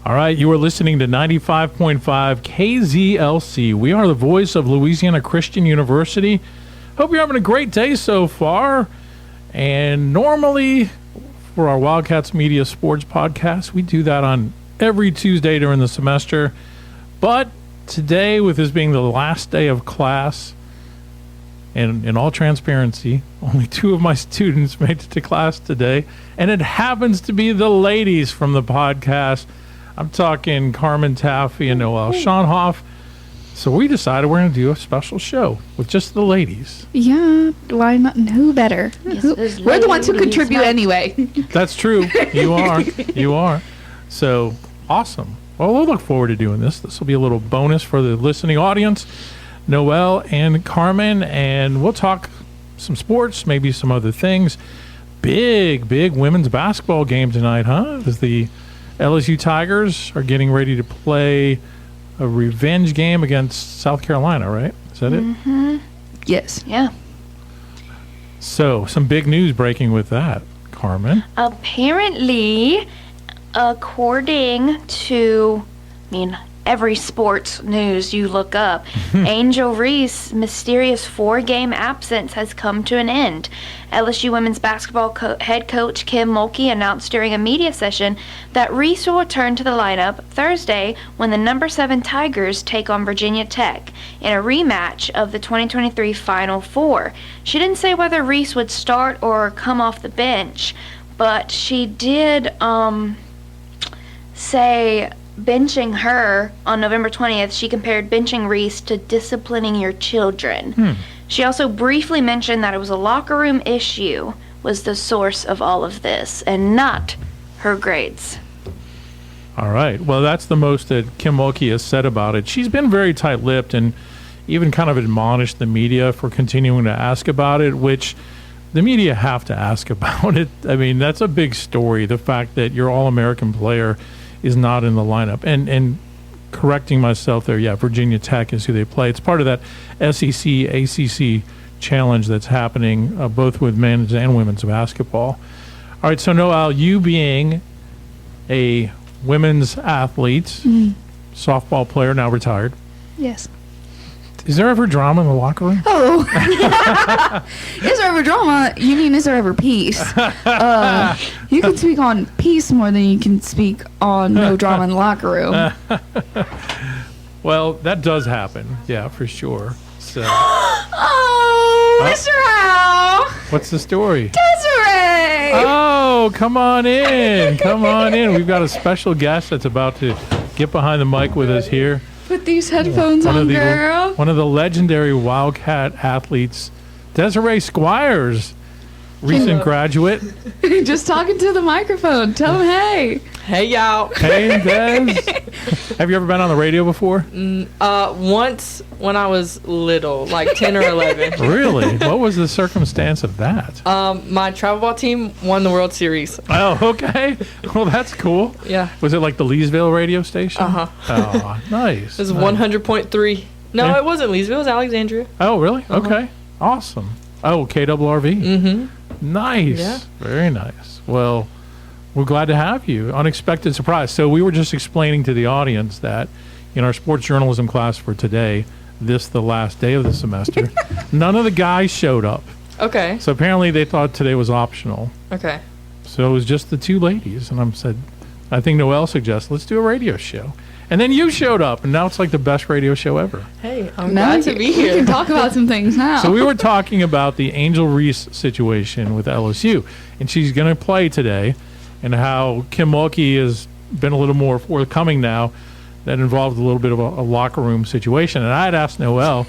All right, you are listening to 95.5 KZLC. We are the voice of Louisiana Christian University. Hope you're having a great day so far. And normally, for our Wildcats Media Sports Podcast, we do that on every Tuesday during the semester. But today, with this being the last day of class, and in all transparency, only 2 of my students made it to class today, and it happens to be the ladies from the podcast. I'm talking Carmen, Taffi, and Noel Schonhoff. So we decided we're going to do a special show with just the ladies. Yeah, why not? Who better? Yes, We're the ones who contribute anyway. That's true. You are. You are. So, awesome. Well, we'll look forward to doing this. This will be a little bonus for the listening audience, Noel and Carmen, and we'll talk some sports, maybe some other things. Big women's basketball game tonight, huh? As the LSU Tigers are getting ready to play a revenge game against South Carolina, right? Is that it? Yes. Yeah. So, some big news breaking with that, Carmen. Apparently, according to, every sports news you look up, Angel Reese's mysterious 4-game absence has come to an end. LSU women's basketball head coach Kim Mulkey announced during a media session that Reese will return to the lineup Thursday when the number 7 Tigers take on Virginia Tech in a rematch of the 2023 Final Four. She didn't say whether Reese would start or come off the bench, but she did say benching her on November 20th, she compared benching Reese to disciplining your children. She also briefly mentioned that it was a locker room issue was the source of all of this and not her grades. All right. Well, that's the most that Kim Mulkey has said about it. She's been very tight-lipped and even kind of admonished the media for continuing to ask about it, which the media have to ask about it. I mean, that's a big story, the fact that your All-American player is not in the lineup. And correcting myself there, yeah, Virginia Tech is who they play. It's part of that SEC, ACC challenge that's happening both with men's and women's basketball. All right, so Noel, you being a women's athlete, softball player, now retired. Yes. Is there ever drama in the locker room? Oh. Is there ever drama? You mean, is there ever peace? You can speak on peace more than you can speak on no drama in the locker room. Well, that does happen. Yeah, for sure. So. Mr. Howe! What's the story? Desiree! Oh, come on in. Come on in. We've got a special guest that's about to get behind the mic with us here. Put these headphones on, girl. One of the legendary Wildcat athletes, Desiree Squires, recent graduate. Just talking to the microphone. Tell them hey. Hey, y'all. Hey, Des. Have you ever been on the radio before? Once when I was little, like 10 or 11. Really? What was the circumstance of that? My travel ball team won the World Series. Oh, okay. Well, that's cool. Yeah. Was it like the Leesville radio station? Uh-huh. Oh, nice. It was 100.3. No, Yeah. It wasn't Leesville. It was Alexandria. Oh, really? Okay. Awesome. Oh, KRRV? Mm-hmm. Nice. Yeah. Very nice. Well, we're glad to have you. Unexpected surprise. So we were just explaining to the audience that in our sports journalism class for today, the last day of the semester, none of the guys showed up. Okay. So apparently they thought today was optional. Okay. So it was just the 2 ladies. And I think Noel suggested, let's do a radio show. And then you showed up, and now it's like the best radio show ever. Hey, I'm glad to be here. We can talk about some things now. So we were talking about the Angel Reese situation with LSU, and she's going to play today, and how Kim Mulkey has been a little more forthcoming now. That involved a little bit of a locker room situation. And I had asked Noel,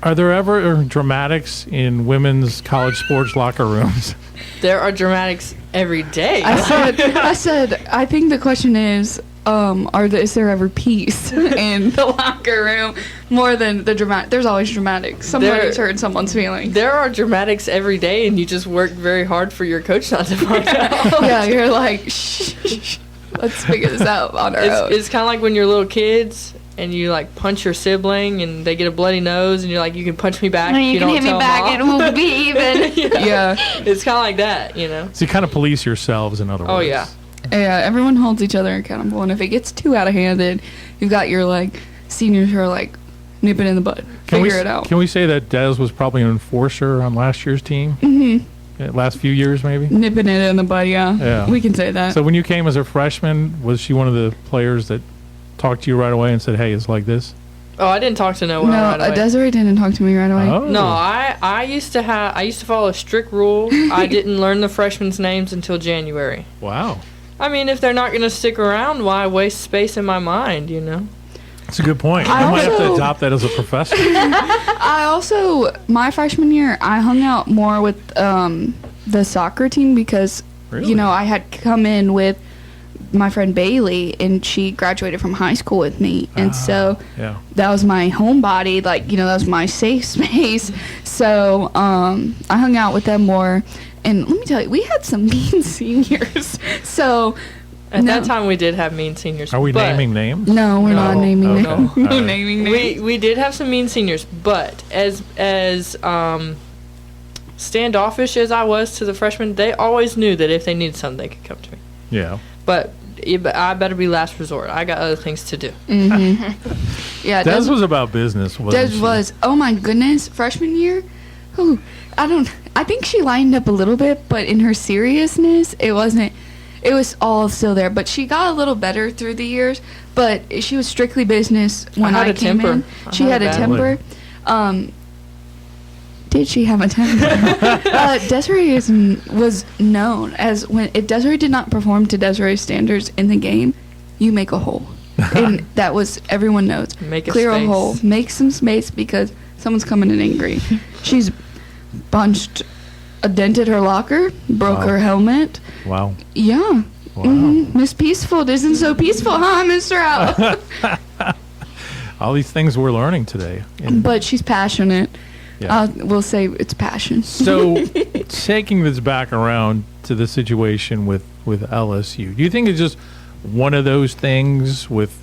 are there ever dramatics in women's college sports locker rooms? There are dramatics every day. I said, I think the question is, is there ever peace in the locker room more than the dramatic? There's always dramatics. Somebody's hurt someone's feelings. There are dramatics every day, and you just work very hard for your coach not to find out. Yeah, you're like, shh, let's figure this out on our own. It's kind of like when you're little kids and you like punch your sibling and they get a bloody nose and you're like, you can punch me back. You can hit me back and we'll be even. Yeah. It's kind of like that, you know. So you kind of police yourselves, in other words. Oh, yeah. Yeah, everyone holds each other accountable, and if it gets too out of hand, then you've got your like seniors who are like nip it in the bud, figure it out. Can we say that Des was probably an enforcer on last year's team? Mm-hmm. Last few years, maybe? Nipping it in the bud, yeah. We can say that. So when you came as a freshman, was she one of the players that talked to you right away and said, hey, it's like this? Oh, I didn't talk to Noel right away. Desiree didn't talk to me right away. Oh. No, I used to follow a strict rule. I didn't learn the freshmen's names until January. Wow. I mean, if they're not going to stick around, why waste space in my mind, you know? That's a good point. I might have to adopt that as a professor. I also, my freshman year, I hung out more with the soccer team because, Really? you know, I had come in with my friend Bailey, and she graduated from high school with me. And so that was my homebody. Like, you know, that was my safe space. So I hung out with them more. And let me tell you, we had some mean seniors. So at that time, we did have mean seniors. Are we naming names? No, we're not naming names. No naming names. We did have some mean seniors, but as standoffish as I was to the freshmen, they always knew that if they needed something, they could come to me. Yeah. But I better be last resort. I got other things to do. Mm-hmm. Yeah, Des was about business, wasn't she? Des was. Oh my goodness, freshman year. Ooh, I think she lightened up a little bit, but in her seriousness, it wasn't. It was all still there, but she got a little better through the years. But she was strictly business when I came in. She had a temper. Did she have a temper? Desiree was known as if Desiree did not perform to Desiree's standards in the game, you make a hole. And that was, everyone knows. Clear a hole. Make some space because someone's coming in angry. She's dented her locker, broke her helmet. Wow. Yeah. Wow. Mm-hmm. Miss Peaceful isn't so peaceful, huh, Mr. Out? All these things we're learning today. But she's passionate. Yeah. We'll say it's passion. So, taking this back around to the situation with LSU, do you think it's just one of those things with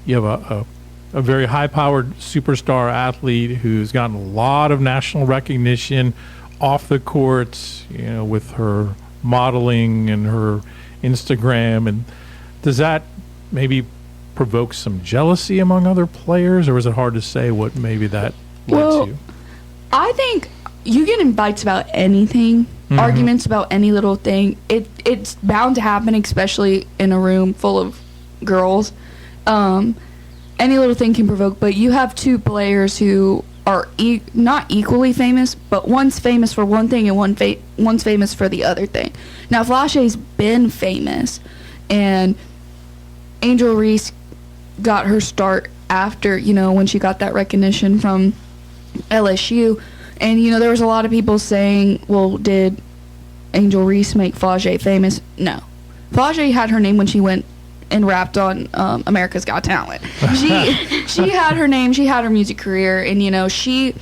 you have a very high-powered superstar athlete who's gotten a lot of national recognition off the courts, you know, with her modeling and her Instagram, and does that maybe provoke some jealousy among other players, or is it hard to say what maybe that led to? I think you get in bites about anything, arguments about any little thing. It's bound to happen, especially in a room full of girls. Any little thing can provoke, but you have two players who are not equally famous, but one's famous for one thing and one's famous for the other thing. Now, Flashe's been famous, and Angel Reese got her start after, you know, when she got that recognition from LSU. And, you know, there was a lot of people saying, well, did Angel Reese make Flage famous? No. Flage had her name when she went and rapped on America's Got Talent. She had her name, she had her music career, and, you know, she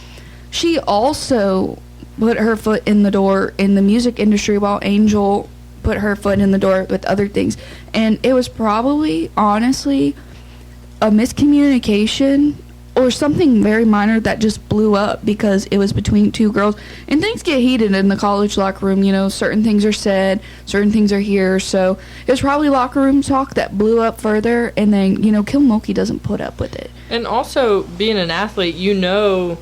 also put her foot in the door in the music industry while Angel put her foot in the door with other things. And it was probably, honestly, a miscommunication or something very minor that just blew up because it was between two girls. And things get heated in the college locker room. You know, certain things are said, certain things are here. So it was probably locker room talk that blew up further. And then, you know, Kilmulkey doesn't put up with it. And also, being an athlete, you know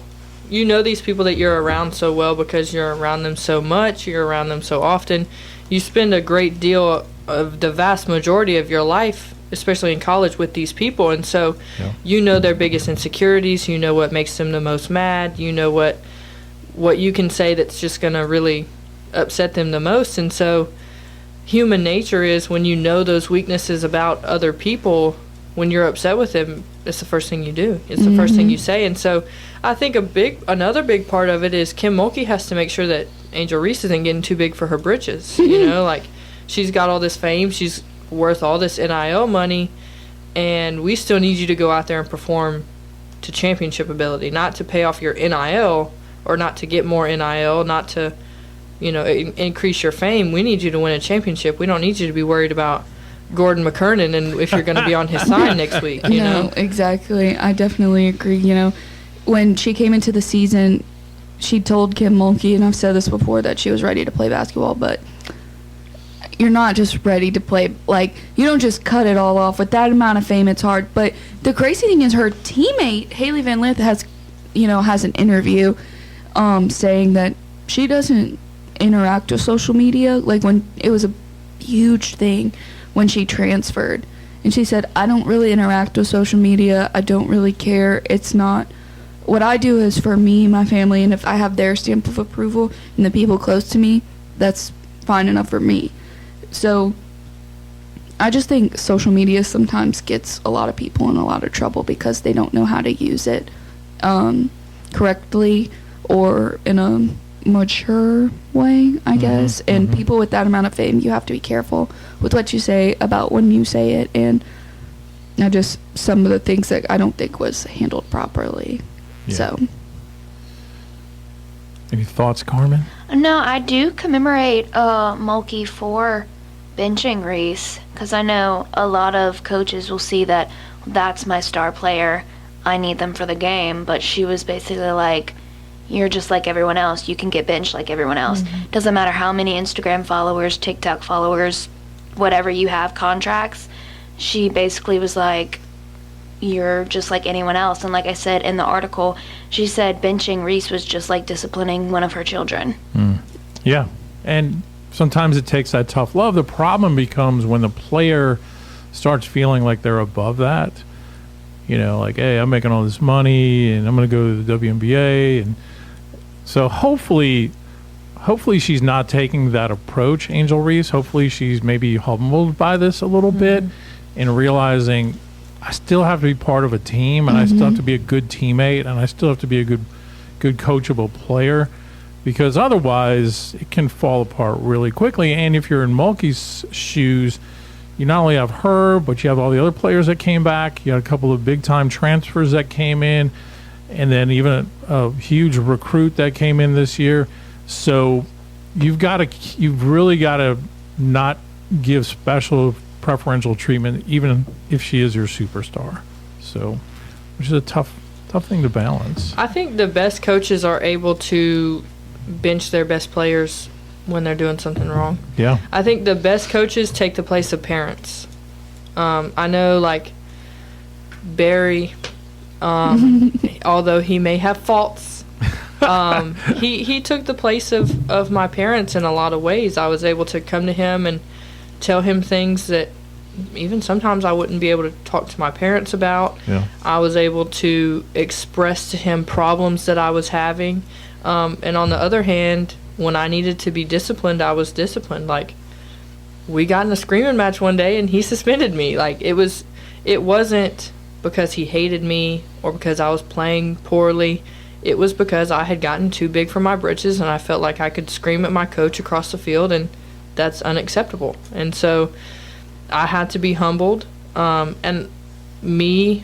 these people that you're around so well because you're around them so much, you're around them so often. You spend a great deal of the vast majority of your life, especially in college, with these people, and so you know their biggest insecurities, you know what makes them the most mad, you know what you can say that's just going to really upset them the most. And so human nature is, when you know those weaknesses about other people, when you're upset with them, it's the first thing you do, it's the first thing you say. And so I think another big part of it is Kim Mulkey has to make sure that Angel Reese isn't getting too big for her britches. You know, like, she's got all this fame, she's worth all this NIL money, and we still need you to go out there and perform to championship ability, not to pay off your NIL or not to get more NIL, not to, you know, increase your fame. We need you to win a championship. We don't need you to be worried about Gordon McKernan and if you're going to be on his side next week, you know? Exactly. I definitely agree. You know, when she came into the season, she told Kim Mulkey, and I've said this before, that she was ready to play basketball, but you're not just ready to play. Like, you don't just cut it all off. With that amount of fame, it's hard. But the crazy thing is her teammate, Haley Van Lith, has an interview saying that she doesn't interact with social media. Like, when it was a huge thing when she transferred. And she said, I don't really interact with social media. I don't really care. It's not... What I do is for me, my family, and if I have their stamp of approval and the people close to me, that's fine enough for me. So I just think social media sometimes gets a lot of people in a lot of trouble because they don't know how to use it correctly or in a mature way, I guess. And people with that amount of fame, you have to be careful with what you say about when you say it. And some of the things that I don't think was handled properly. Yeah. So, any thoughts, Carmen? No, I do commemorate Mulkey for benching Reese, because I know a lot of coaches will see that that's my star player, I need them for the game, but she was basically like, you're just like everyone else, you can get benched like everyone else. Doesn't matter how many Instagram followers, TikTok followers, whatever you have, contracts. She basically was like, you're just like anyone else. And like I said in the article, she said benching Reese was just like disciplining one of her children. Yeah, and sometimes it takes that tough love. The problem becomes when the player starts feeling like they're above that. Like, hey, I'm making all this money and I'm going to go to the WNBA. And so hopefully she's not taking that approach, Angel Reese. Hopefully she's maybe humbled by this a little bit and realizing I still have to be part of a team, and I still have to be a good teammate, and I still have to be a good coachable player, because otherwise it can fall apart really quickly. And if you're in Mulkey's shoes, you not only have her, but you have all the other players that came back. You had a couple of big-time transfers that came in, and then even a huge recruit that came in this year. So you've really got to not give special preferential treatment, even if she is your superstar. So, which is a tough thing to balance. I think the best coaches are able to bench their best players when they're doing something wrong. Yeah. I think the best coaches take the place of parents. I know, like, Barry, although he may have faults, he took the place of my parents in a lot of ways. I was able to come to him and tell him things that even sometimes I wouldn't be able to talk to my parents about. Yeah. I was able to express to him problems that I was having. And on the other hand, when I needed to be disciplined, I was disciplined. Like, we got in a screaming match one day and he suspended me. Like, it wasn't because he hated me or because I was playing poorly. It was because I had gotten too big for my britches and I felt like I could scream at my coach across the field, and that's unacceptable. And so I had to be humbled. And me,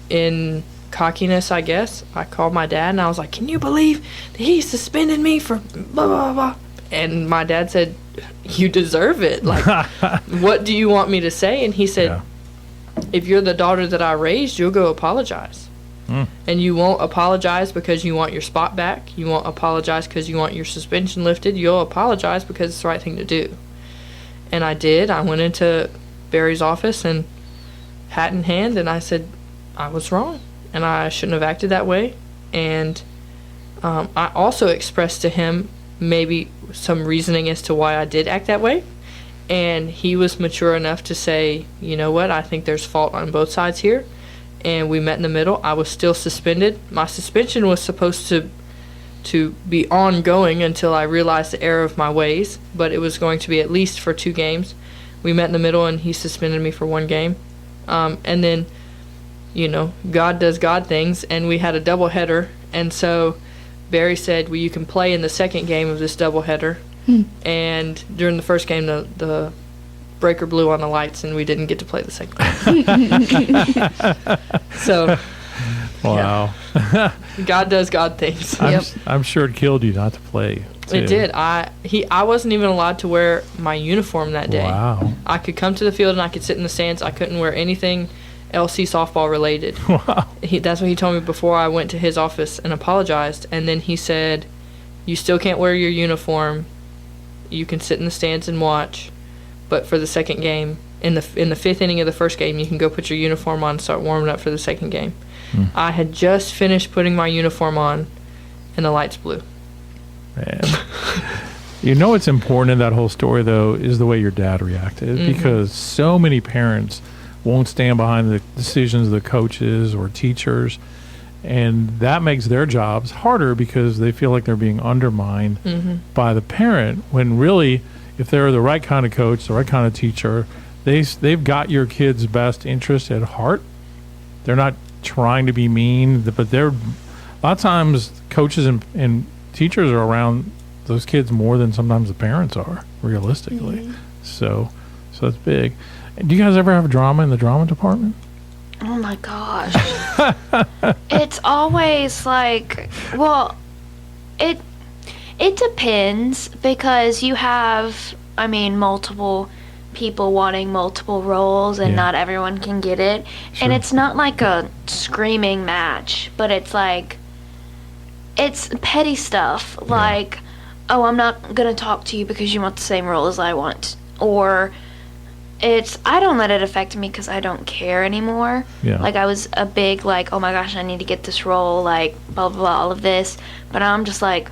in cockiness, I guess, I called my dad and I was like, can you believe that he suspended me for blah, blah, blah? And my dad said, you deserve it. Like, what do you want me to say? And he said, if you're the daughter that I raised, you'll go apologize. And you won't apologize because you want your spot back. You won't apologize because you want your suspension lifted. You'll apologize because it's the right thing to do. And I did. I went into Barry's office and hat in hand, and I said I was wrong and I shouldn't have acted that way. And I also expressed to him maybe some reasoning as to why I did act that way. And he was mature enough to say, you know what, I think there's fault on both sides here. And we met in the middle. I was still suspended. My suspension was supposed to be ongoing until I realized the error of my ways, but it was going to be at least for 2 games. We met in the middle, and he suspended me for 1 game. And then, God does God things, and we had a doubleheader. And so Barry said, well, you can play in the second game of this doubleheader. And during the first game, the breaker blew on the lights, and we didn't get to play the second game. So, wow. Yeah. God does God things. I'm sure it killed you not to play, too. It did. I wasn't even allowed to wear my uniform that day. Wow. I could come to the field and I could sit in the stands. I couldn't wear anything LC softball related. Wow. That's what he told me before I went to his office and apologized. And then he said, you still can't wear your uniform. You can sit in the stands and watch. but for the second game, in the fifth inning of the first game, you can go put your uniform on and start warming up for the second game. I had just finished putting my uniform on, and the lights blew. Man. You know what's important in that whole story, though, is the way your dad reacted, because so many parents won't stand behind the decisions of the coaches or teachers, and that makes their jobs harder because they feel like they're being undermined by the parent, when really, if they're the right kind of coach, the right kind of teacher, they've got your kid's best interest at heart. They're not trying to be mean, but they're, a lot of times coaches and teachers are around those kids more than sometimes the parents are, realistically. So that's big. Do you guys ever have drama in the drama department? Oh my gosh. It's always like, well, it depends, because you have, I mean, multiple people wanting multiple roles, and not everyone can get it. Sure. And it's not like a screaming match, but it's like, it's petty stuff, like, oh, I'm not going to talk to you because you want the same role as I want. Or I don't let it affect me because I don't care anymore. Yeah. Like, I was a big, like, oh my gosh, I need to get this role, like, blah, blah, blah, all of this. But I'm just like,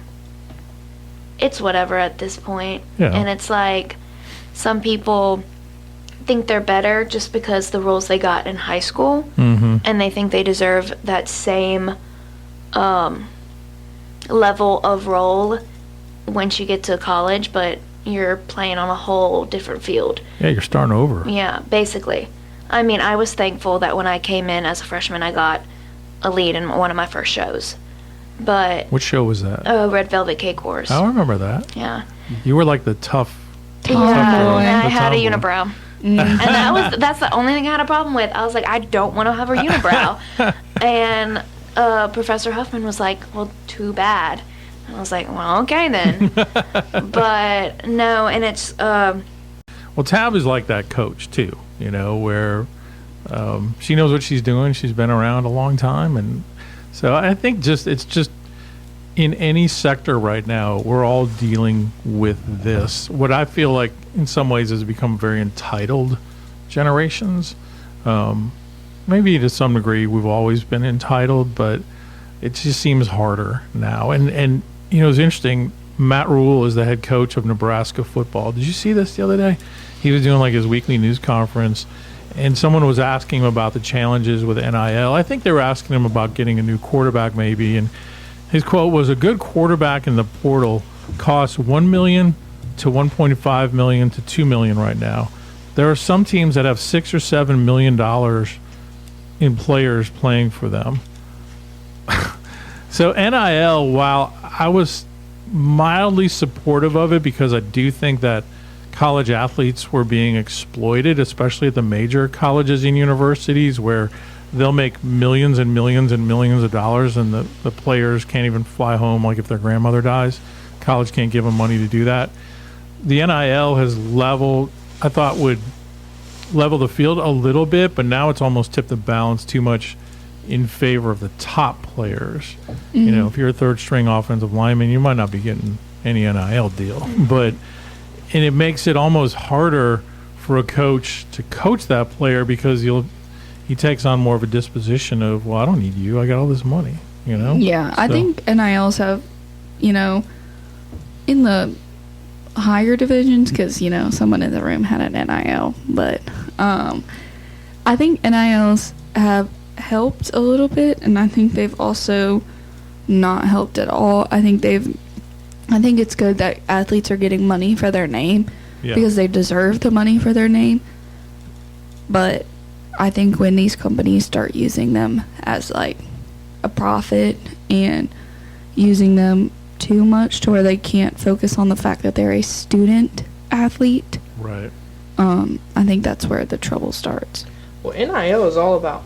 it's whatever at this point. Yeah. And it's like, some people think they're better just because the roles they got in high school, and they think they deserve that same level of role once you get to college, but you're playing on a whole different field. Yeah, you're starting over. Yeah, basically. I mean, I was thankful that when I came in as a freshman, I got a lead in one of my first shows. But What show was that? Red Velvet Cake Wars. I remember that. Yeah. You were like the tough Yeah, girl. and I The had a tomboy. unibrow. And that's the only thing I had a problem with. I was like, I don't want to have a unibrow. And Professor Huffman was like, well, too bad. And I was like, well, okay then. But no, and it's Well, Tab is like that coach too, where she knows what she's doing. She's been around a long time, and so I think it's just in any sector right now, we're all dealing with this. What I feel like in some ways has become very entitled generations. Maybe to some degree we've always been entitled, but it just seems harder now. And it's interesting. Matt Rule is the head coach of Nebraska football. Did you see this the other day? He was doing like his weekly news conference, and someone was asking him about the challenges with NIL. I think they were asking him about getting a new quarterback maybe, and his quote was, "A good quarterback in the portal costs $1 million to $1.5 million to $2 million right now. There are some teams that have $6 or $7 million in players playing for them." So NIL, while I was mildly supportive of it because I do think that college athletes were being exploited, especially at the major colleges and universities, where they'll make millions and millions and millions of dollars, and the players can't even fly home, like if their grandmother dies. College can't give them money to do that. The NIL has would level the field a little bit, but now it's almost tipped the balance too much in favor of the top players. If you're a third string offensive lineman, you might not be getting any NIL deal, and it makes it almost harder for a coach to coach that player because he takes on more of a disposition of, well, I don't need you, I got all this money, Yeah, I think NILs have, in the higher divisions, because, someone in the room had an NIL, but I think NILs have helped a little bit, and I think they've also not helped at all. I think it's good that athletes are getting money for their name because they deserve the money for their name. But I think when these companies start using them as like a profit and using them too much to where they can't focus on the fact that they're a student athlete, right? I think that's where the trouble starts. Well, NIL is all about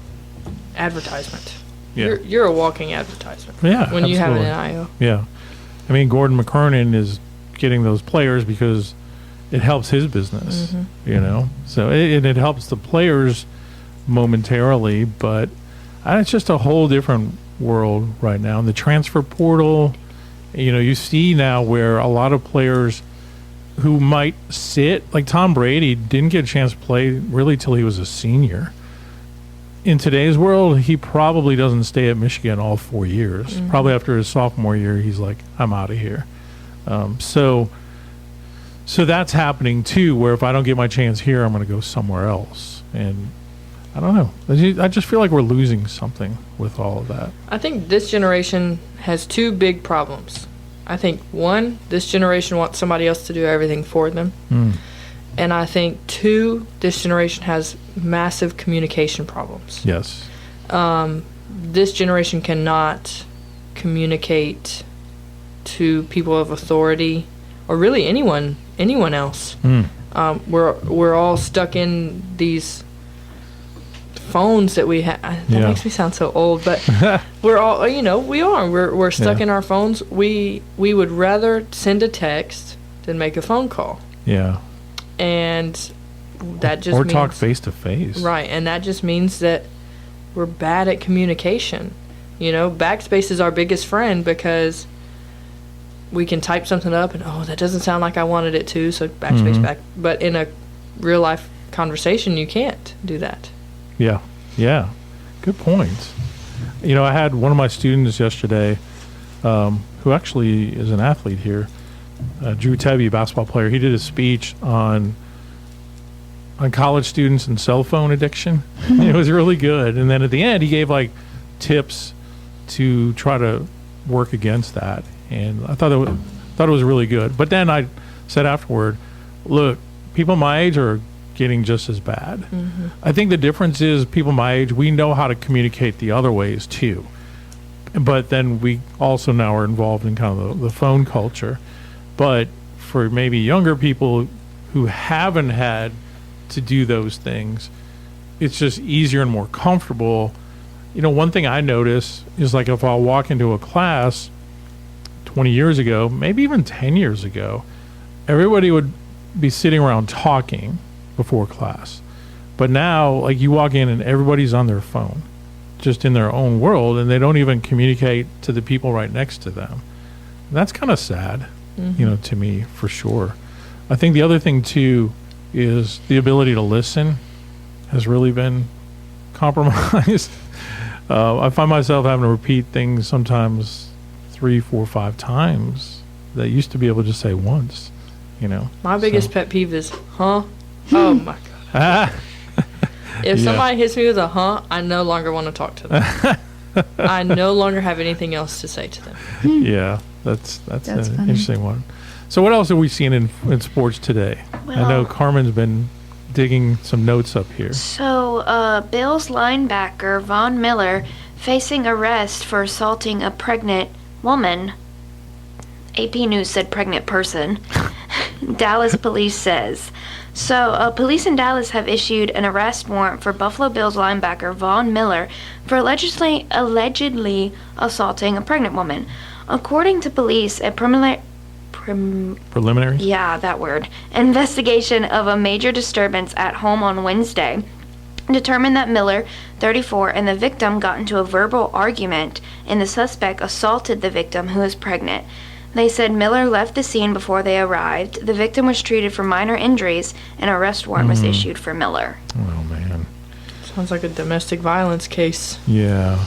advertisement. Yeah. You're a walking advertisement. Yeah, when you have absolutely. an NIL. Yeah. I mean, Gordon McKernan is getting those players because it helps his business, So it helps the players momentarily, but it's just a whole different world right now. And the transfer portal, you see now where a lot of players who might sit, like Tom Brady didn't get a chance to play really till he was a senior. In today's world, he probably doesn't stay at Michigan all 4 years. Probably after his sophomore year, he's like, I'm out of here. So that's happening too, where if I don't get my chance here, I'm going to go somewhere else. And I don't know. I just feel like we're losing something with all of that. I think this generation has two big problems. I think, one, this generation wants somebody else to do everything for them. And I think, two, this generation has massive communication problems. Yes. This generation cannot communicate to people of authority or really anyone else. We're all stuck in these phones that we have. That makes me sound so old, but we're all, we're stuck in our phones. We would rather send a text than make a phone call. Yeah. And that just means, talk face to face. Right, and that just means that we're bad at communication. Backspace is our biggest friend because we can type something up and that doesn't sound like I wanted it to, so backspace back. But in a real life conversation, you can't do that. Yeah. Good point. I had one of my students yesterday, who actually is an athlete here, Drew Tebby, basketball player. He did a speech on college students and cell phone addiction. It was really good. And then at the end, he gave tips to try to work against that. And I thought it was really good. But then I said afterward, look, people my age are getting just as bad. I think the difference is people my age, we know how to communicate the other ways too. But then we also now are involved in kind of the phone culture. But for maybe younger people who haven't had to do those things, it's just easier and more comfortable. One thing I notice is if I'll walk into a class 20 years ago, maybe even 10 years ago, everybody would be sitting around talking before class. But now, you walk in and everybody's on their phone, just in their own world, and they don't even communicate to the people right next to them. And that's kind of sad, to me, for sure. I think the other thing, too, is the ability to listen has really been compromised. I find myself having to repeat things sometimes 3, 4, 5 times that I used to be able to just say once, My biggest pet peeve is, huh? Oh, my God. If somebody hits me with a huh, I no longer want to talk to them. I no longer have anything else to say to them. Yeah, that's an interesting one. So what else have we seen in sports today? Well, I know Carmen's been digging some notes up here. So, Bills linebacker Von Miller facing arrest for assaulting a pregnant woman. AP News said pregnant person. Dallas police says. So, police in Dallas have issued an arrest warrant for Buffalo Bills linebacker Von Miller for allegedly assaulting a pregnant woman. According to police, a preliminary? Yeah, that word. Investigation of a major disturbance at home on Wednesday determined that Miller, 34, and the victim got into a verbal argument, and the suspect assaulted the victim, who is pregnant. They said Miller left the scene before they arrived. The victim was treated for minor injuries. An arrest warrant was issued for Miller. Oh, man. Sounds like a domestic violence case. Yeah.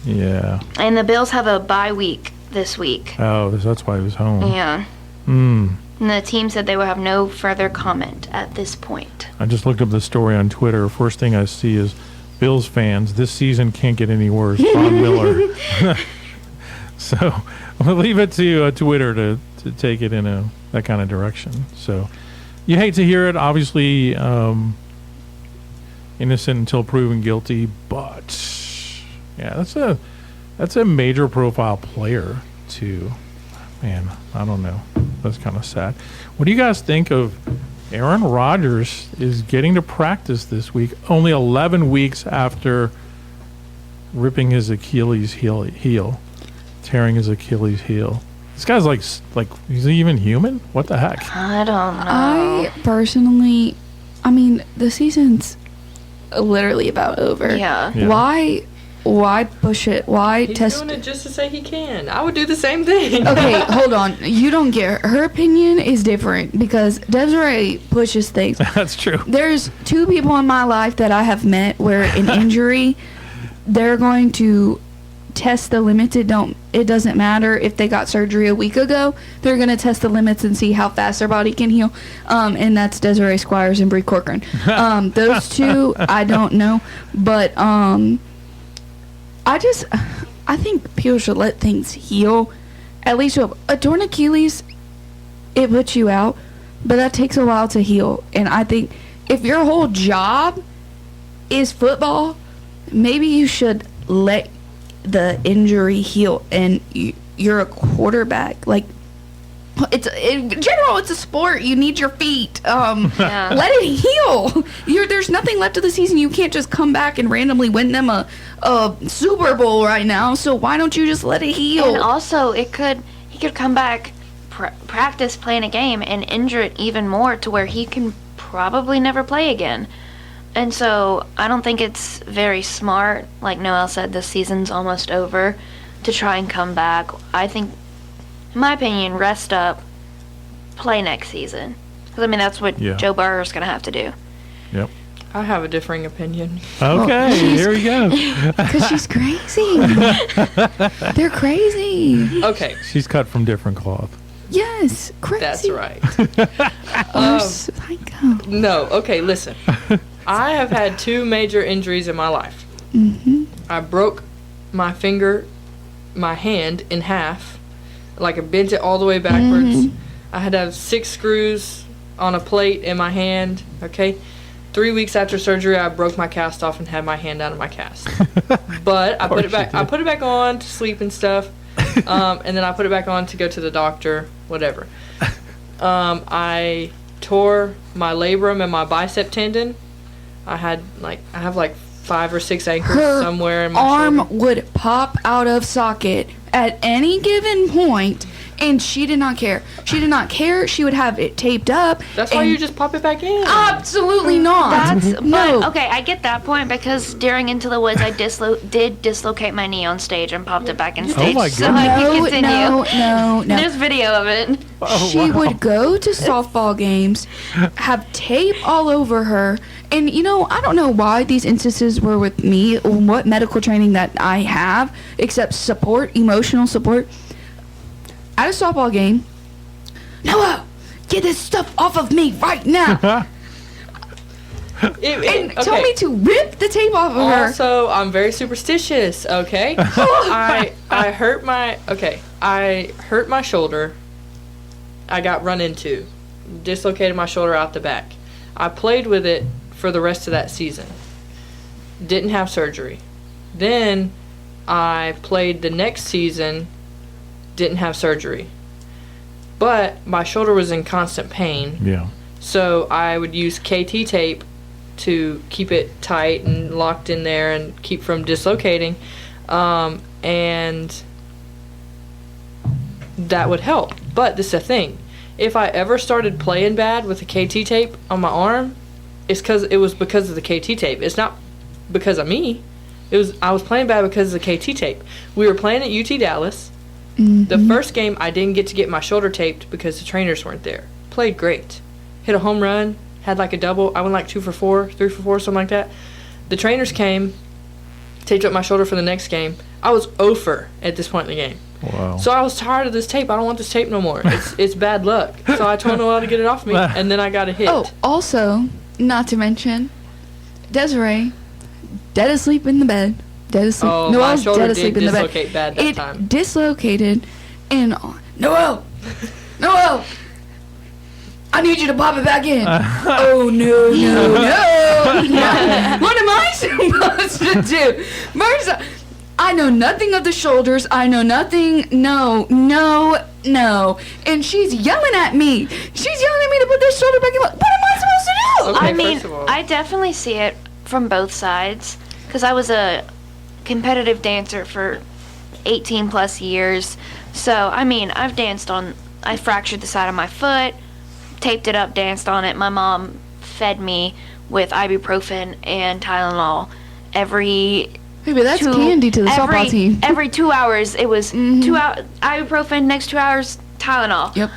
And the Bills have a bye week this week. Oh, that's why he was home. Yeah. And the team said they will have no further comment at this point. I just looked up the story on Twitter. First thing I see is Bills fans, this season can't get any worse. Von Miller. So we'll leave it to Twitter to take it in that kind of direction. So you hate to hear it. Obviously, innocent until proven guilty. But yeah, that's a major profile player too. Man, I don't know. That's kind of sad. What do you guys think of Aaron Rodgers is getting to practice this week, only 11 weeks after ripping his Achilles heel, tearing his Achilles heel? This guy's like, is he even human? What the heck? I don't know. I personally, the season's literally about over. Yeah. Why why push it? Why He's test? doing it just to say he can. I would do the same thing. Okay, hold on. You don't get her opinion is different because Desiree pushes things. That's true. There's 2 people in my life that I have met where an injury, they're going to test the limits. It doesn't matter if they got surgery a week ago. They're going to test the limits and see how fast their body can heal. And that's Desiree Squires and Bree Corcoran. Those 2, I don't know. But I think people should let things heal. At least a torn Achilles, it puts you out. But that takes a while to heal. And I think if your whole job is football, maybe you should let the injury heal. And you're a quarterback. Like, in general, it's a sport. You need your feet. Let it heal. There's nothing left of the season. You can't just come back and randomly win them a Super Bowl right now. So why don't you just let it heal? And also, he could come back, practice playing a game, and injure it even more to where he can probably never play again. And so I don't think it's very smart, like Noel said, this season's almost over, to try and come back. I think, in my opinion, rest up, play next season. Because, I mean, that's what Joe Burrow's going to have to do. Yep. I have a differing opinion. Okay, here we go. Because she's crazy. They're crazy. Okay. She's cut from different cloth. Yes, crazy. That's right. Psycho. No, okay, listen. I have had 2 major injuries in my life. Mm-hmm. I broke my hand in half. Like I bent it all the way backwards. Mm-hmm. I had to have 6 screws on a plate in my hand, okay? 3 weeks after surgery, I broke my cast off and had my hand out of my cast. But I put it back. I put it back on to sleep and stuff, and then I put it back on to go to the doctor, whatever. I tore my labrum and my bicep tendon. I have 5 or 6 anchors somewhere in my arm shoulder. would pop out of socket at any given point, and she did not care. She did not care. She would have it taped up. That's why you just pop it back in. Absolutely not. No. But, okay, I get that point because during Into the Woods, I did dislocate my knee on stage and popped it back in stage. Oh my So I can continue. No. There's video of it. She would go to softball games, have tape all over her. And, I don't know why these instances were with me, what medical training that I have, except support, emotional support. At a softball game, Noah, get this stuff off of me right now. And told me to rip the tape off of her. Also, I'm very superstitious, okay? I hurt my shoulder. I got run into. Dislocated my shoulder out the back. I played with it for the rest of that season. Didn't have surgery. Then I played the next season, didn't have surgery. But my shoulder was in constant pain. Yeah. So I would use KT tape to keep it tight and locked in there and keep from dislocating. And that would help. But this is the thing. If I ever started playing bad with the KT tape on my arm, it was because of the KT tape. It's not because of me. I was playing bad because of the KT tape. We were playing at UT Dallas. Mm-hmm. The first game, I didn't get to get my shoulder taped because the trainers weren't there. Played great. Hit a home run. Had like a double. I went like 2 for 4, 3 for 4, something like that. The trainers came, taped up my shoulder for the next game. I was 0 for at this point in the game. Wow. So I was tired of this tape. I don't want this tape no more. It's bad luck. So I told Noel to get it off me, and then I got a hit. Oh, also, not to mention, Desiree, dead asleep in the bed. Dead asleep. Oh, Noel's my shoulder dead asleep did in the bed. dislocate bad that time. It dislocated, and Noel, I need you to pop it back in. Oh, no. What am I supposed to do? First, I know nothing of the shoulders. I know nothing. No. And she's yelling at me. She's yelling at me to put this shoulder back in. What am I supposed to do? Okay, I mean, first of all, I definitely see it from both sides because I was a competitive dancer for 18 plus years. So, I mean, I fractured the side of my foot, taped it up, danced on it. My mom fed me with ibuprofen and Tylenol every Maybe that's candy to the softball team. Every 2 hours, it was 2 hours ibuprofen. Next 2 hours, Tylenol. Yep.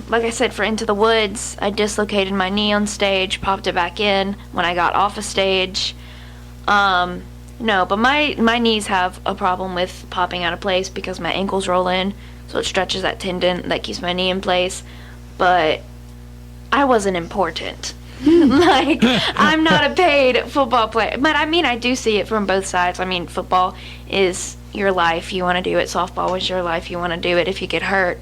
Like I said, for Into the Woods, I dislocated my knee on stage, popped it back in when I got off a stage. No, but my knees have a problem with popping out of place because my ankles roll in, so it stretches that tendon that keeps my knee in place. But I wasn't important. Like, I'm not a paid football player. But, I mean, I do see it from both sides. I mean, football is your life. You want to do it. Softball was your life. You want to do it. If you get hurt,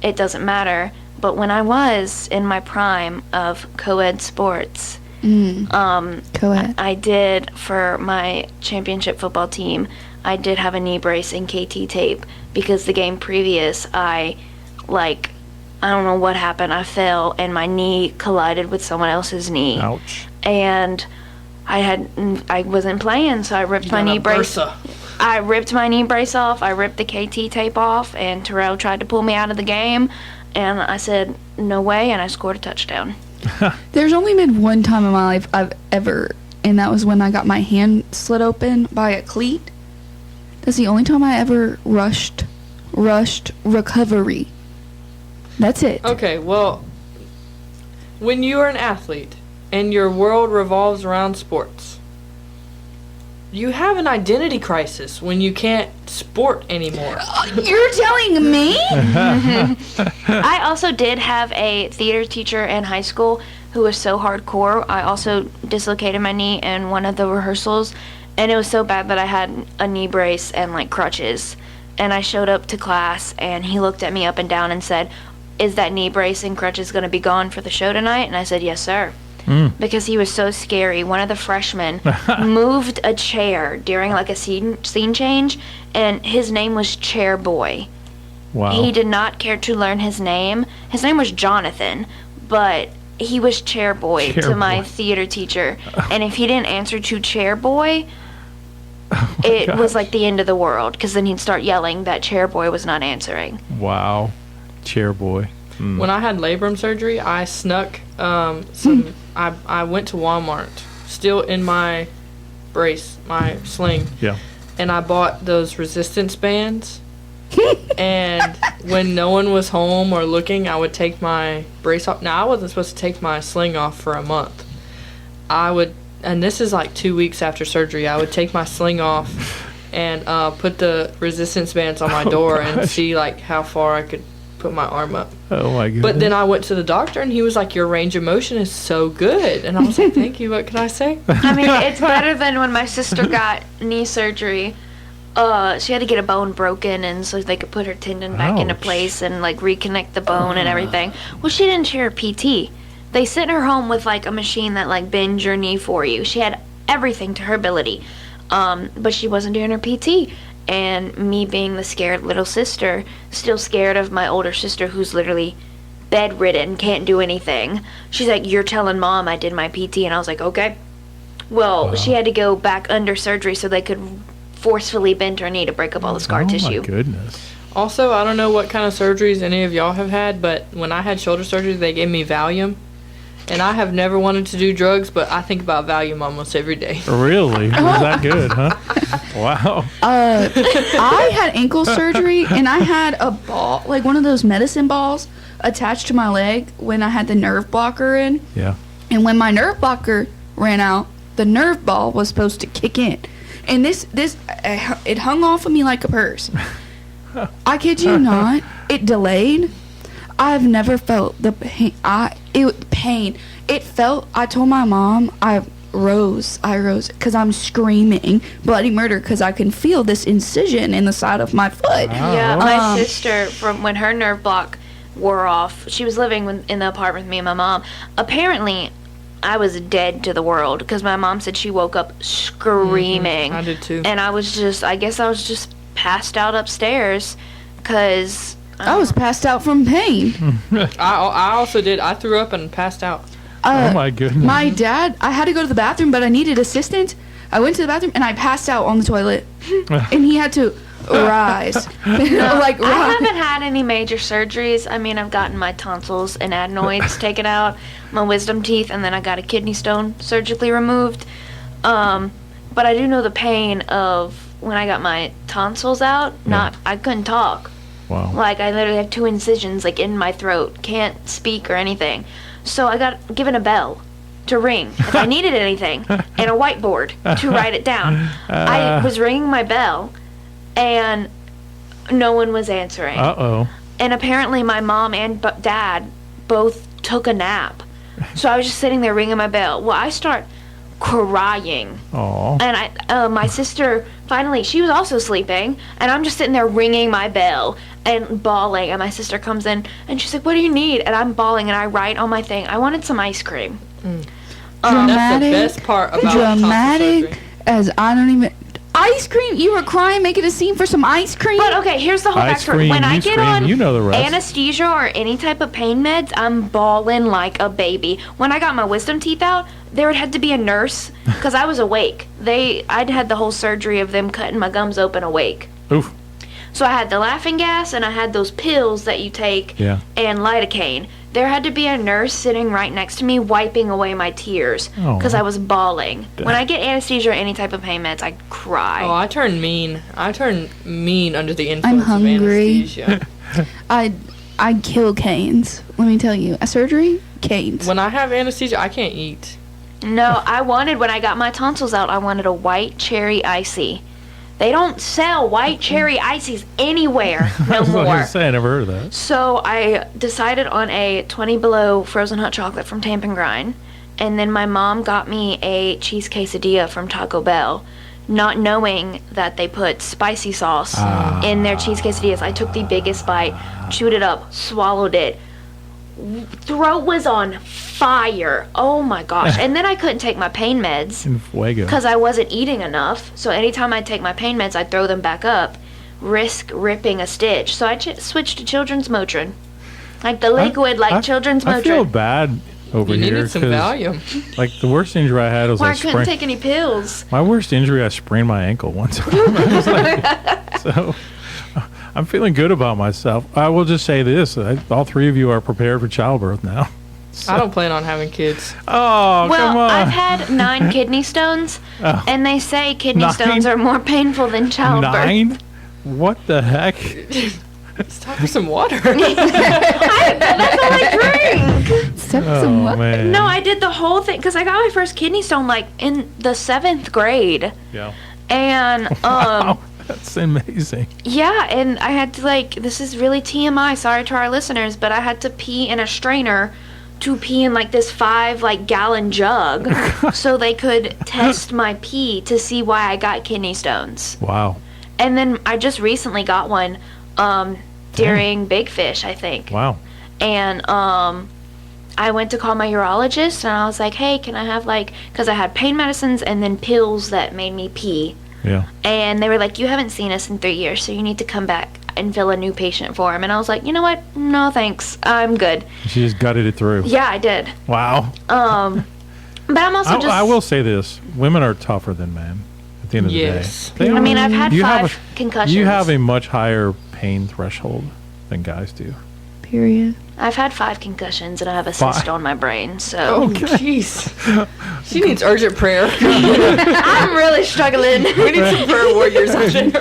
it doesn't matter. But when I was in my prime of co-ed sports, co-ed. I did, for my championship football team, I did have a knee brace and KT tape because the game previous, I don't know what happened. I fell and my knee collided with someone else's knee. Ouch. And I wasn't playing, so I ripped my knee brace. I ripped my knee brace off. I ripped the KT tape off, and Terrell tried to pull me out of the game. And I said, no way, and I scored a touchdown. There's only been one time in my life I've ever, and that was when I got my hand slit open by a cleat. That's the only time I ever rushed recovery. That's it. Okay, well, when you are an athlete and your world revolves around sports, you have an identity crisis when you can't sport anymore. You're telling me? I also did have a theater teacher in high school who was so hardcore. I also dislocated my knee in one of the rehearsals, and it was so bad that I had a knee brace and crutches. And I showed up to class, and he looked at me up and down and said, "Is that knee brace and crutches going to be gone for the show tonight?" And I said, "Yes, sir." Because he was so scary. One of the freshmen moved a chair during a scene change, and his name was Chair Boy. Wow. He did not care to learn his name. His name was Jonathan, but he was Chair Boy to my theater teacher. And if he didn't answer to Chair Boy, it was like the end of the world, because then he'd start yelling that Chair Boy was not answering. Wow. Chair Boy. When I had labrum surgery, I snuck I went to Walmart, still in my brace, my sling. Yeah. And I bought those resistance bands. And when no one was home or looking, I would take my brace off. Now, I wasn't supposed to take my sling off for a month. And this is 2 weeks after surgery, I would take my sling off and put the resistance bands on my door and see how far I could put my arm up. Oh my goodness. But then I went to the doctor and he was like, "Your range of motion is so good." And I was like, "Thank you, what can I say?" I mean, it's better than when my sister got knee surgery. She had to get a bone broken, and so they could put her tendon back into place and reconnect the bone and everything. Well, she didn't share PT. They sent her home with a machine that bends your knee for you. She had everything to her ability, but she wasn't doing her PT. And me being the scared little sister, still scared of my older sister who's literally bedridden, can't do anything. She's like, "You're telling Mom I did my PT." And I was like, "Okay." Well, she had to go back under surgery so they could forcefully bend her knee to break up all the scar tissue. Oh my goodness. Also, I don't know what kind of surgeries any of y'all have had, but when I had shoulder surgery, they gave me Valium. And I have never wanted to do drugs, but I think about Valium almost every day. Really? Was that good, huh? Wow. I had ankle surgery, and I had a ball, one of those medicine balls, attached to my leg when I had the nerve blocker in. Yeah. And when my nerve blocker ran out, the nerve ball was supposed to kick in. And it hung off of me like a purse. I kid you not. It delayed. I've never felt the pain. It felt, I told my mom, I rose because I'm screaming bloody murder because I can feel this incision in the side of my foot. Wow. Yeah, my sister, from when her nerve block wore off, she was living in the apartment with me and my mom. Apparently, I was dead to the world because my mom said she woke up screaming. I did too. And I guess I was just passed out upstairs because I was passed out from pain. I also did. I threw up and passed out. Oh my goodness. My dad, I had to go to the bathroom, but I needed assistance. I went to the bathroom and I passed out on the toilet. And he had to rise. I haven't had any major surgeries. I mean, I've gotten my tonsils and adenoids taken out, my wisdom teeth, and then I got a kidney stone surgically removed. But I do know the pain of when I got my tonsils out. I couldn't talk. Wow. Like, I literally have 2 incisions, like, in my throat. Can't speak or anything. So I got given a bell to ring if I needed anything and a whiteboard to write it down. I was ringing my bell, and no one was answering. Uh-oh. And apparently my mom and dad both took a nap. So I was just sitting there ringing my bell. Well, I start crying. Aw. And my sister, finally, she was also sleeping, and I'm just sitting there ringing my bell and bawling, and my sister comes in, and she's like, what do you need? And I'm bawling, and I write on my thing, I wanted some ice cream. That's the best part about tonsil surgery. As I don't even... Ice cream? You were crying, making a scene for some ice cream? But okay, here's the whole Ice backstory. cream, When I you get scream, on you know the rest. anesthesia or any type of pain meds, I'm bawling like a baby. When I got my wisdom teeth out, there had to be a nurse because I was awake. I'd had the whole surgery of them cutting my gums open awake. Oof. So I had the laughing gas and I had those pills that you take and lidocaine. There had to be a nurse sitting right next to me wiping away my tears because I was bawling. When I get anesthesia or any type of pain meds, I cry. Oh, I turn mean. I turn mean under the I'm influence of hungry. anesthesia. I'd kill canes. Let me tell you. A surgery? Canes. When I have anesthesia, I can't eat. No, when I got my tonsils out, I wanted a white cherry icy. They don't sell white cherry ices anywhere no I was going more. to say, I never heard of that. So I decided on a 20 below frozen hot chocolate from Tamp and Grind. And then my mom got me a cheese quesadilla from Taco Bell, not knowing that they put spicy sauce in their cheese quesadillas. I took the biggest bite, chewed it up, swallowed it. Throat was on fire. Oh my gosh. And then I couldn't take my pain meds In fuego. because I wasn't eating enough. So anytime I take my pain meds, I throw them back up, risk ripping a stitch. So I switched to children's Motrin, like the liquid, children's Motrin. I feel bad over You here. needed some 'cause, Valium. Like, the worst injury I had was I couldn't take any pills. my worst injury, I sprained my ankle one time. I was like, so I'm feeling good about myself. I will just say this. All 3 of you are prepared for childbirth now. I don't plan on having kids. Oh, come Well, on. I've had 9 kidney stones, and they say kidney 9? stones are more painful than childbirth. 9? What the heck? It's time for some water. That's all I drink. Except Oh, some what? man. No, I did the whole thing because I got my first kidney stone like in the 7th grade, Yeah. and Wow, that's amazing. yeah, and I had to this is really TMI. Sorry to our listeners, but I had to pee in a strainer to pee in this 5 gallon jug so they could test my pee to see why I got kidney stones. Wow. And then I just recently got one during Big Fish, I think. Wow. And I went to call my urologist and I was like, hey, can I have because I had pain medicines and then pills that made me pee. Yeah. And they were like, you haven't seen us in 3 years, so you need to come back and fill a new patient form. And I was like, you know what? No, thanks. I'm good. She just gutted it through. Yeah, I did. Wow. But I'm also I will say this. Women are tougher than men at the end of Yes. the day. They I mean, are. I've had You 5 have concussions. You have a much higher pain threshold than guys do. Period. I've had 5 concussions and I have a 5? cyst on my brain, so Oh, jeez. She needs urgent prayer. I'm really struggling. We need some prayer warriors out there.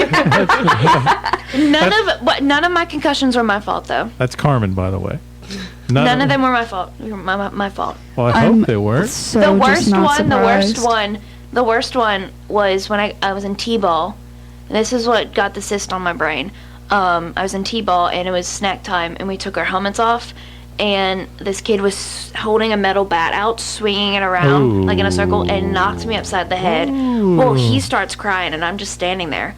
None of my concussions were my fault, though. That's Carmen, by the way. None of them were my fault. My fault. Well, I hope they weren't. So The just worst not one, surprised. the worst one was when I was in T-ball. And this is what got the cyst on my brain. I was in T-ball and it was snack time and we took our helmets off and this kid was holding a metal bat out, swinging it around in a circle and knocked me upside the head. Well, he starts crying and I'm just standing there.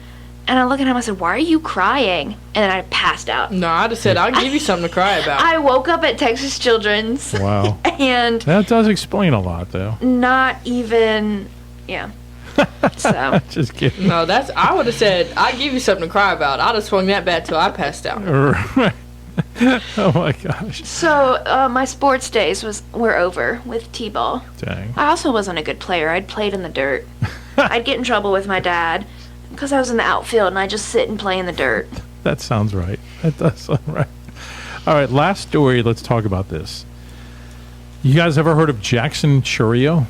And I look at him, I said, why are you crying? And then I passed out. No, I just said, I'll give you something to cry about. I woke up at Texas Children's. Wow. And That does explain a lot, though. not even, yeah. So. Just kidding. No, I would have said, I'll give you something to cry about. I'd have swung that bat till I passed out. Right. Oh, my gosh. So my sports days were over with T-ball. Dang. I also wasn't a good player. I'd played in the dirt. I'd get in trouble with my dad because I was in the outfield and I'd just sit and play in the dirt. That sounds right. That does sound right. All right, last story. Let's talk about this. You guys ever heard of Jackson Churio?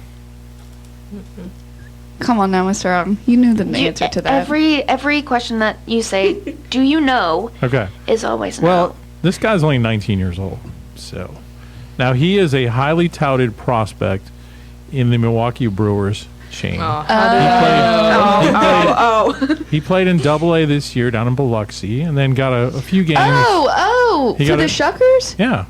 Come on now, Mr. Adam. You knew the answer to that. Every question that you say, do you know? Okay. Is always no. Well, this guy's only 19 years old. So now he is a highly touted prospect in the Milwaukee Brewers chain. He played in Double-A this year down in Biloxi, and then got a few games. For the Shuckers? Yeah.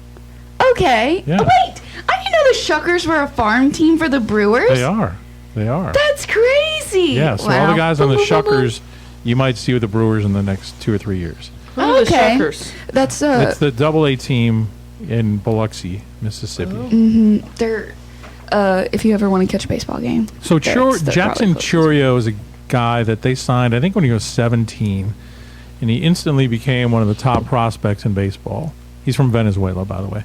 Okay. Yeah. Oh, wait. I didn't know the Shuckers were a farm team for the Brewers. They are. That's crazy. Yeah, so all the guys on the Shuckers you might see with the Brewers in the next 2 or 3 years. Who are the Shuckers? That's it's the Double-A team in Biloxi, Mississippi. They're if you ever want to catch a baseball game. So Jackson Churio is a guy that they signed, I think, when he was 17, and he instantly became one of the top prospects in baseball. He's from Venezuela, by the way.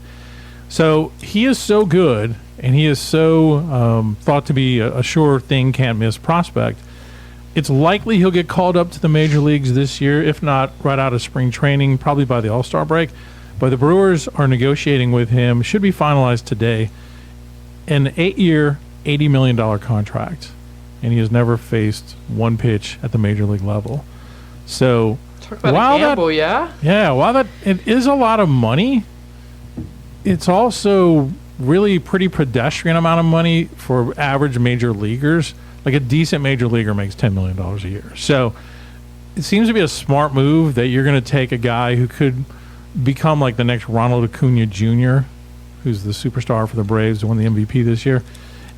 So he is so good, and he is so thought to be a sure thing, can't miss prospect. It's likely he'll get called up to the major leagues this year, if not right out of spring training, probably by the All-Star break. But the Brewers are negotiating with him, should be finalized today, an 8-year, $80 million contract. And he has never faced one pitch at the major league level. So talk about a gamble, while it is a lot of money, it's also really pretty pedestrian amount of money for average major leaguers. Like a decent major leaguer makes $10 million a year. So it seems to be a smart move that you're going to take a guy who could become like the next Ronald Acuna Jr., who's the superstar for the Braves, who won the MVP this year,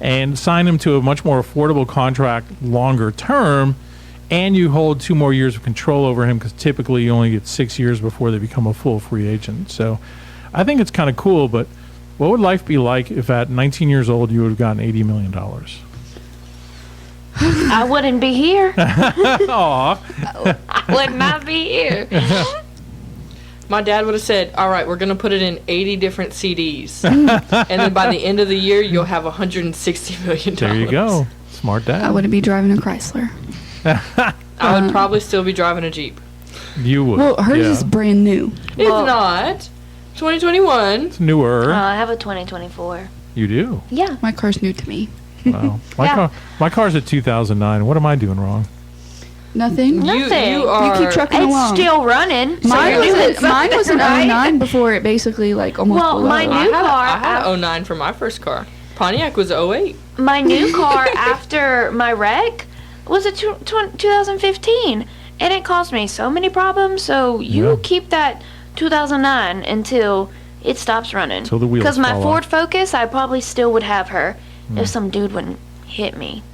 and sign him to a much more affordable contract longer term, and you hold 2 more years of control over him because typically you only get 6 years before they become a full free agent. So I think it's kind of cool, but what would life be like if at 19 years old you would have gotten $80 million? I wouldn't be here. Aw. I would not be here. My dad would have said, all right, we're going to put it in 80 different CDs. And then by the end of the year, you'll have $160 million. There you go. Smart dad. I wouldn't be driving a Chrysler. I would probably still be driving a Jeep. You would. Well, hers is brand new. It's not. 2021. It's newer. I have a 2024. You do? Yeah. My car's new to me. Wow. My car's a 2009. What am I doing wrong? Nothing. Nothing. You keep trucking along. It's still running. Mine was an 09 before it basically almost blew my up. new car. I had an 09 for my first car. Pontiac was 08. My new car after my wreck was a 2015, and it caused me so many problems. So you keep that 2009 until it stops running. Until the wheels Because my fall Ford off. Focus, I probably still would have her if some dude wouldn't hit me.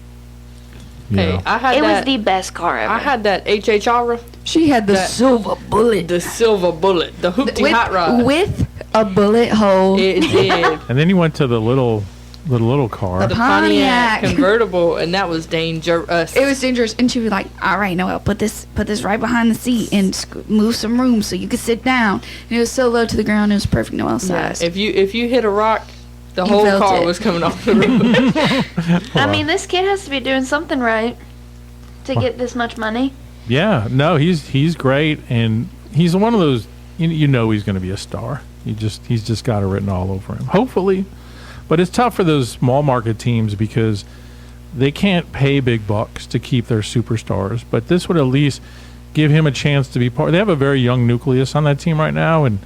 Hey, I had It was that. the best car ever. I had that HHR, She had the That- silver bullet the silver bullet, the hoopty hot rod. with a bullet hole. It did. And then you went to the little car. The Pontiac. Pontiac convertible, and that was dangerous. It was dangerous, and she was like, "All right, Noel, put this right behind the seat and move some room so you can sit down." And it was so low to the ground, it was perfect Noel size. If you hit a rock, the You whole felt car it. was coming off the road. I mean, this kid has to be doing something right to get this much money. Yeah, no, he's great, and he's one of those. You know he's going to be a star. He's just got it written all over him. Hopefully, but it's tough for those small market teams because they can't pay big bucks to keep their superstars. But this would at least give him a chance to be part. They have a very young nucleus on that team right now, and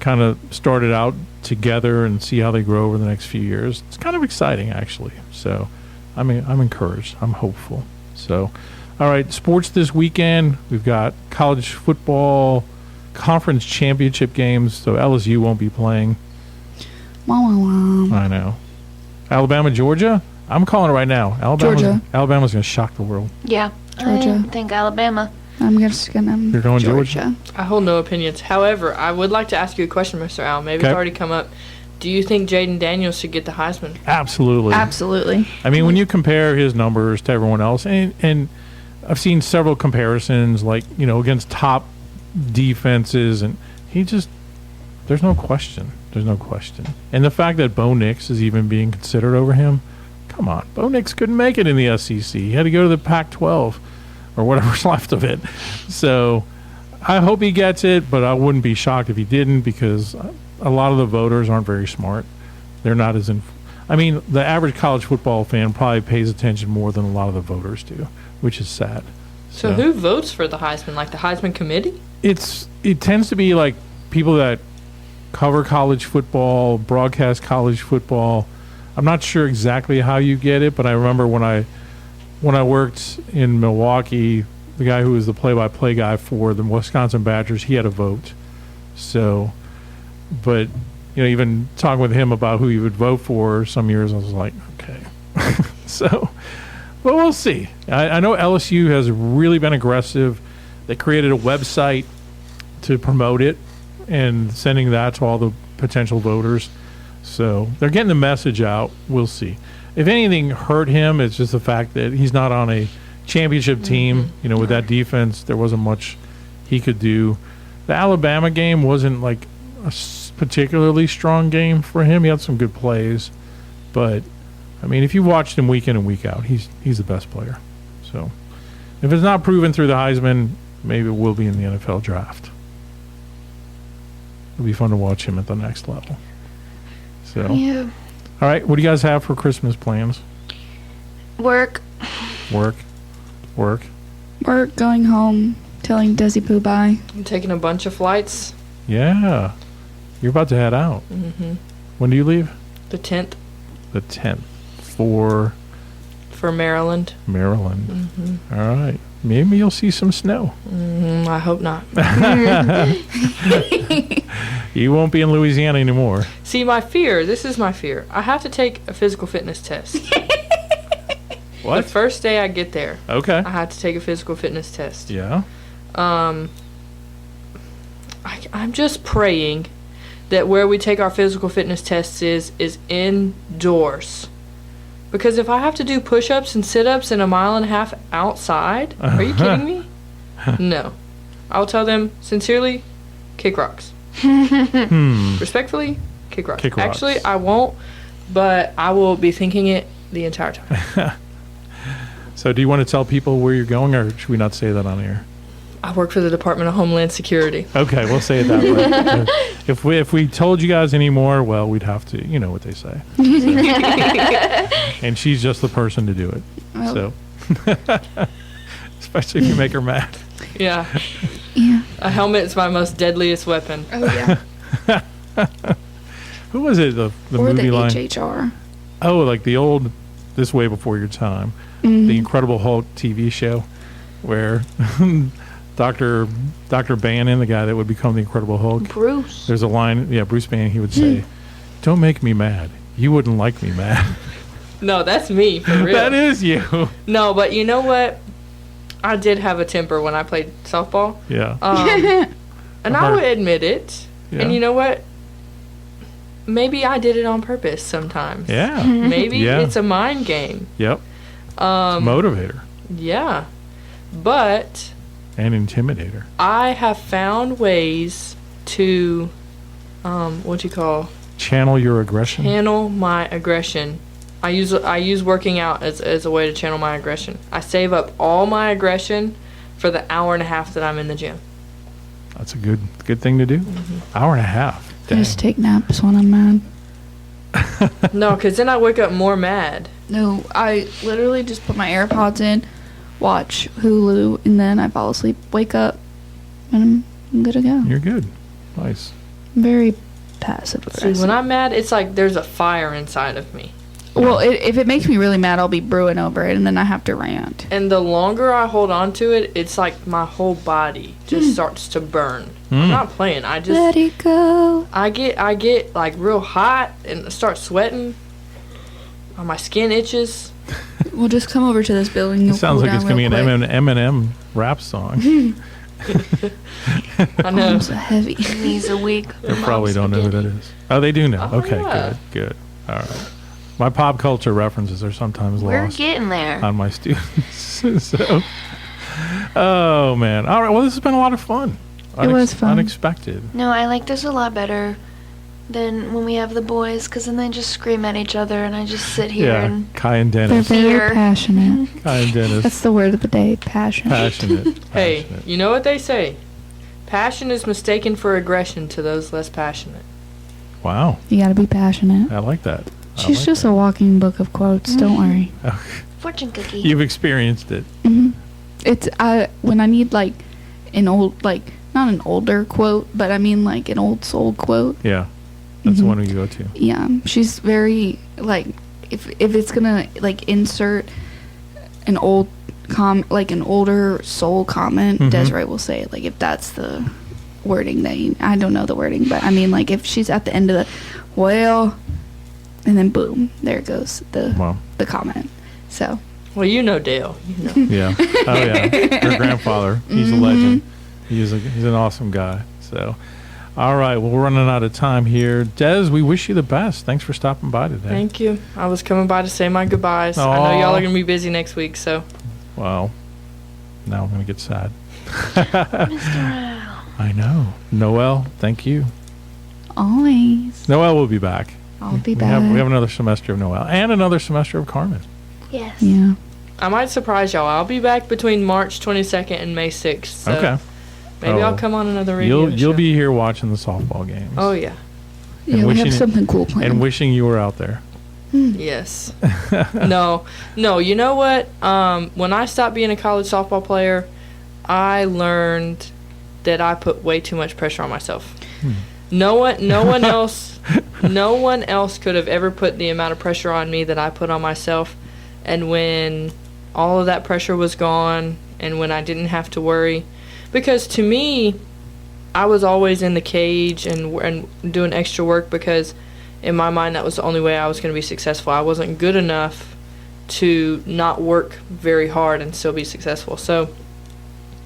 kind of start it out together and see how they grow over the next few years. It's kind of exciting, actually. So, I'm encouraged. I'm hopeful. So, all right, sports this weekend. We've got college football, conference championship games. So LSU won't be playing. Wah, wah, wah. I know. Alabama, Georgia. I'm calling it right now. Georgia. Alabama's going to shock the world. Yeah. Georgia. I think Alabama. I'm just gonna. You're going Georgia? I hold no opinions. However, I would like to ask you a question, Mr. Al. Maybe Okay. it's already come up. Do you think Jaden Daniels should get the Heisman? Absolutely. Absolutely. I mean, when you compare his numbers to everyone else, and I've seen several comparisons, like, against top defenses, and there's no question. There's no question. And the fact that Bo Nix is even being considered over him, come on. Bo Nix couldn't make it in the SEC. He had to go to the Pac-12 or whatever's left of it. So I hope he gets it, but I wouldn't be shocked if he didn't because a lot of the voters aren't very smart. They're not as I mean, the average college football fan probably pays attention more than a lot of the voters do, which is sad. So who votes for the Heisman? Like the Heisman committee? It tends to be like people that cover college football, broadcast college football. I'm not sure exactly how you get it, but I remember when I worked in Milwaukee, the guy who was the play-by-play guy for the Wisconsin Badgers, he had a vote. So, but even talking with him about who he would vote for some years, I was like, okay. So, but we'll see. I know LSU has really been aggressive. They created a website to promote it and sending that to all the potential voters. So they're getting the message out. We'll see. If anything hurt him, it's just the fact that he's not on a championship team. With that defense, there wasn't much he could do. The Alabama game wasn't like a particularly strong game for him. He had some good plays, but I mean, if you watched him week in and week out, he's the best player. So if it's not proven through the Heisman, maybe it will be in the NFL draft. It'll be fun to watch him at the next level. So, Yeah. All right, what do you guys have for Christmas plans? Work. Work. We're going home, telling Desi Pooh bye. I'm taking a bunch of flights. Yeah. You're about to head out. Mm-hmm. When do you leave? The 10th. The 10th. For Maryland. Maryland. Mm-hmm. All right. Maybe you'll see some snow. I hope not. You won't be in Louisiana anymore. See, this is my fear. I have to take a physical fitness test. What? The first day I get there, Okay. I had to take a physical fitness test. Yeah. I'm just praying that where we take our physical fitness tests is indoors. Because if I have to do push-ups and sit-ups in 1.5 miles outside, are you kidding me? No. I'll tell them, sincerely, kick rocks. Respectfully, kick rocks. Kick rocks. Actually, I won't, but I will be thinking it the entire time. So do you want to tell people where you're going, or should we not say that on air? I work for the Department of Homeland Security. Okay, we'll say it that way. If we told you guys any more, well, we'd have to, you know what they say. And she's just the person to do it. Well. So, especially if you make her mad. Yeah. Yeah. A helmet is my most deadliest weapon. Oh, yeah. Who was it? The or movie the line? HHR. Oh, like the old This Way Before Your Time. Mm-hmm. The Incredible Hulk TV show where Dr. Bannon, the guy that would become the Incredible Hulk. Bruce. There's a line, Bruce Bannon, he would say, "Don't make me mad. You wouldn't like me mad." No, that's me, for real. That is you. No, but you know what? I did have a temper when I played softball. Yeah. And I would admit it. Yeah. And you know what? Maybe I did it on purpose sometimes. Yeah. Maybe Yeah. it's a mind game. Yep. Motivator Yeah. But and intimidator. I have found ways to, Channel your aggression. channel my aggression. I use working out as a way to channel my aggression. I save up all my aggression for the 1.5 hours that I'm in the gym. That's a good thing to do. 1.5 hours. I Dang. just take naps when I'm mad. No, because then I wake up more mad. No, I literally just put my AirPods in, watch Hulu, and then I fall asleep, wake up, and I'm good to go. You're good. Nice. I'm very passive See, aggressive. when I'm mad, it's like there's a fire inside of me. Well, if it makes me really mad, I'll be brewing over it, and then I have to rant. And the longer I hold on to it, it's like my whole body just starts to burn. I'm not playing. I Let just it go. I get like real hot and start sweating. My skin itches. We'll just come over to this building. It You'll sounds cool like it's down going to be real an quick. Eminem rap song. I know. Arms are heavy. Knees are weak. They probably don't know who that is. Oh, they do know. Oh, Okay, yeah. good. All right. My pop culture references are sometimes We're lost getting there. on my students. So, oh, man. All right. Well, this has been a lot of fun. It was fun. Unexpected. No, I like this a lot better than when we have the boys, because then they just scream at each other, and I just sit here Yeah. and Kai and They're Dennis. very Fear. passionate. Kai and Dennis. That's the word of the day, passionate. Passionate. Hey, Passionate. you know what they say? Passion is mistaken for aggression to those less passionate. Wow. You gotta be passionate. I like that. She's like just that. a walking book of quotes. Don't worry. Fortune cookie. You've experienced it. It's when I need like an old, like not an older quote, but I mean like an old soul quote. Yeah. That's the one you go to. Yeah, she's very like if it's gonna like insert an old like an older soul comment, Desiree will say it. Like if that's the wording that I don't know the wording, but I mean like if she's at the end of the and then boom, there goes the comment. So Well, you know Dale. You know. Yeah. Oh yeah. Her grandfather. He's a legend. He's an awesome guy. So, all right. Well, we're running out of time here. Des, we wish you the best. Thanks for stopping by today. Thank you. I was coming by to say my goodbyes. I know y'all are gonna be busy next week, so. Wow. Now I'm gonna get sad. Mr. Noel. I know. Noel, thank you. always, Noel will be back. I'll be We back. have another semester of Noel and another semester of Carmen. Yes. Yeah. I might surprise y'all. I'll be back between March 22nd and May 6th. So Okay. maybe I'll come on another radio You'll show. be here watching the softball games. Oh, yeah. And Yeah, we wishing have it- something cool planned. And wishing you were out there. Yes. No, you know what? When I stopped being a college softball player, I learned that I put way too much pressure on myself. No one else could have ever put the amount of pressure on me that I put on myself. And when all of that pressure was gone and when I didn't have to worry, because to me, I was always in the cage and doing extra work because in my mind that was the only way I was going to be successful. I wasn't good enough to not work very hard and still be successful. So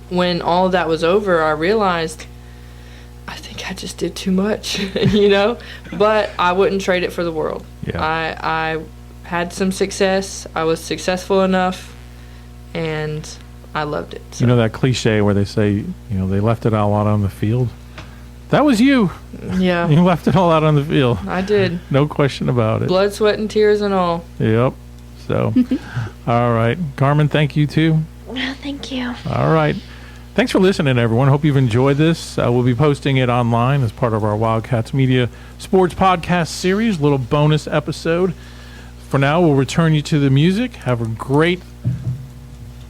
when all of that was over, I realized I think I just did too much, but I wouldn't trade it for the world. Yeah. I had some success. I was successful enough, and I loved it. So. You know that cliche where they say, they left it all out on the field? That was you. Yeah, You left it all out on the field. I did. No question about it. Blood, sweat, and tears and all. Yep. So, all right. Carmen, thank you too. Thank you. All right. Thanks for listening, everyone. Hope you've enjoyed this. We'll be posting it online as part of our Wildcats Media Sports Podcast series, little bonus episode. For now, we'll return you to the music. Have a great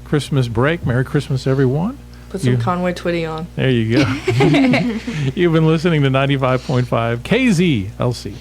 Christmas break. Merry Christmas, everyone. Put some Conway Twitty on. There you go. You've been listening to 95.5 KZLC.